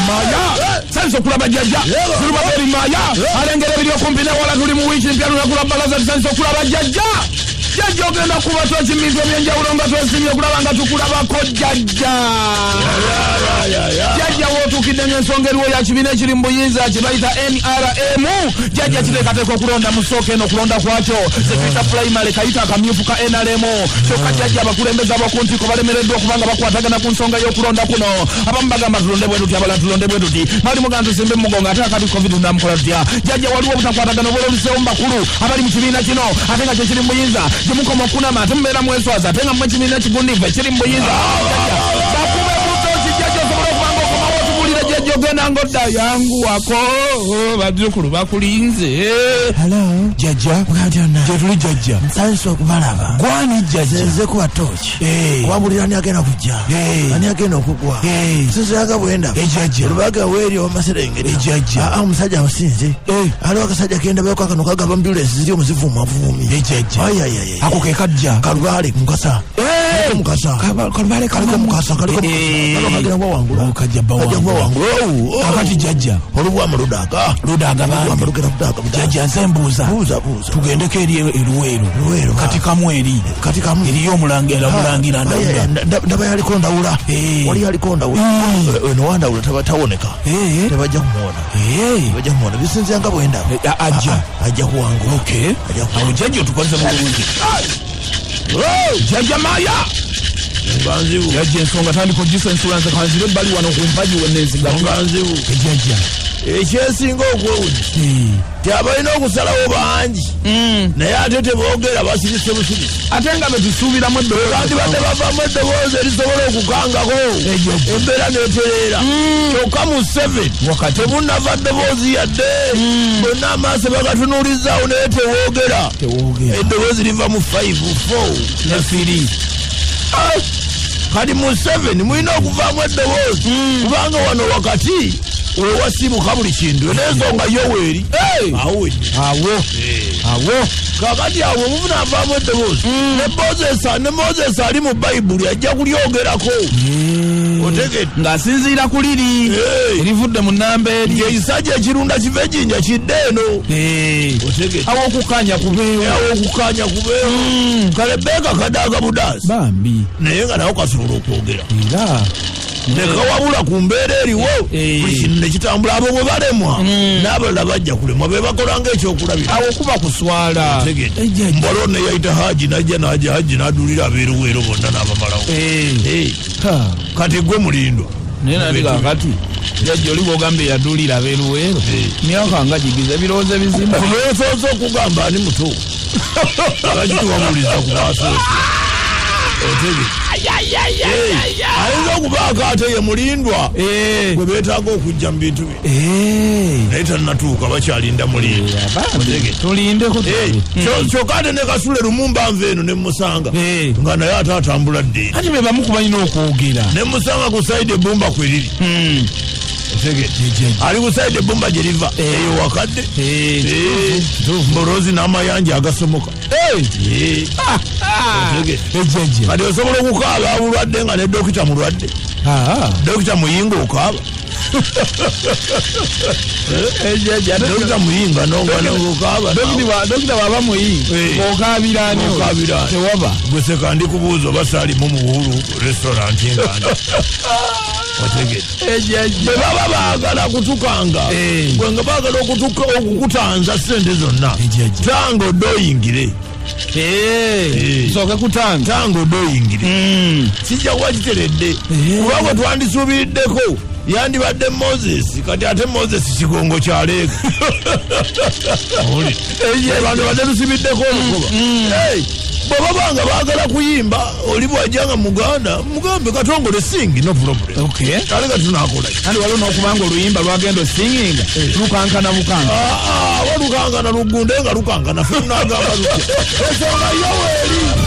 Maaya sanso kulaba Jajja tuluba beri Maaya alengera biri okumpina wala tuli mu wiki mpya lula balaza sanso kulaba Jajja Jajja ogenda kuba twakimizwa ebyenjawulo nga twesimye okulaba nga tukulabako Jajja Jajja wootuukidde n'ensonga eriwo ya kibiina ekiri mu buyinza kibayita NRM Jajja kiteekateeka okulonda mu ssooka eno okulonda kwakyo zekuyita primary kayita akamyufu ka NRM kyokka Jajja abakulembeze ab'okuntiko balemereddwa okubanga bakwatagana ku nsonga y'okulonda kuno abamu bagamba tulonde bwe tuti abalala tulonde bwe tuti bali mugamba tusimbe mugongo ate akati covid ndamukola tutya Jajja waliwo obutakwatagana obwololuseewo mu bakulu abali mu kibiina kino ate nga kye kiri mu buyinza Jimukoma kunama ate mubeera mweswaza ate nga mwe kibiina kigundive kiri mu buyinza bakube buto kijjajja osobola okubanga okomawo otubulira Jajja ogenda ngodda yangu wako bazzukulu bakulinze hello Jajja gyetuli Jajja nsanso okubalaba gwani Jajja nze kuba tochi kubabulira ani agenda kujja ani agenda okugwa sisoyaga bwenda Jajja olubaga weeri omaserengeri Jajja omusajja abasinze aliwo akasajja kenda beeko akano kagaba ambulance ziri omuzivumavumi Jajja ako ke kajja kalubale mukasa kalubale kaliko mukasa kaliko kagenda wangula kajja bawangulu akati Jajja olubwama ludaga bangi Jajja nsembuuza tugendeko eri eruweero kati kamu eriyo omulangira ndaba yaliko ndawula wali yaliko ndawula eno wandawula tabatawoneka tebajja kumuwona bisinzanga bwenda ajja kuwangula awo Jajja otukoze bulungi Jajja Maaya nganzibu Jajja ensonga tandiko gisa insurance kanzire bali wano kumpaji wenenziga nganzibu Jajja ekyesinga okwewunyisa tyabalina okusalawo bangi naye ate teboogera basirise busirisi ate nga betusuubiramu eddoboozi kandi badde bavaamu eddoboozi erisobola okukangako embeera netereera kyokka mu 7 wakati tebunnava ddoboozi yadde bonna amaaso bagatunuulizaawo naye tewoogera eddoboozi liva mu 5 4 nefiri kati mu 7 mulina okuvaamu eddoboozi kubanga wano wakati owasibuka buli kintu n'ensonga yoweeri awo kakati awo muvunaavaamu eddoboozi ne Moses ali mu bayibuli ajja kulyogerako otegedde ng'asinziira ku liri erivudde mu nnamba eri ekisajja ekirunda kive jinja kidde eno otegedde awo okukanya kubeewo kale beeka kadaaga budaasi bambi naye nga nawo kasobola okwogera era nekawabula ku mbeera eriwo buli kintu nekitambula abo bwe balemwa n'abalala bajja kulemwa be bakola ng'ekyokulabira awo kuba kuswala mbalo ne yayita haji najja haji n'adulira abeeruweero bonna n'abamalawo kati gwe mulindwa naye nandika kati Jajja oli bw'ogambye yadulira abeeruweero myaka nga gigize ebirowoozo ebizimu osoose okugamba ani muto agakitubabuliza ku maaso ayinza okubaako ate ye mulindwa gwe beetaaga okujja mu bintu bye naye tannatuuka bakyalinda mulindwa tulindeko kyokka ate ne Kasule Lumumba nva eno ne musanga nga naye ate atambula dde ati be bamu kubalina okwogera ne musanga ku saidi ebbumba kwe liri ali ku saidi ebbumba gye liva eyo wakadde mbolozi n'amayanja agasomoka kati osobola okukaaba abulwadde nga ne dokita mulwadde dokita muyinga okaaba dokita muyinga nongokaaba dokita baba muyinga okaabirani tewaba gweseka ndi kubuuza oba saalimu muwulu restauranti ngana bwe baba baagala kutukanga gwe nga baagala okukutanza sente zonna tanga odde oyingire soke kutanga tanga odde oyingire kijja kuba kiteredde kuba gwe twandisuubiriddeko yandibadde Moses kati ate Moses kigongo kyaleega bantu badde tusibiddeko olukuba bwe babanga baagala kuyimba oli bwajjanga muganda mugambe katongole singi no problem kale nga tunakola kandi waliwo n'okubanga oluyimba lwagenda osinginga lukankana walukankana luggunde nga lukankana fe tunagamba lutya ensonga yoweeri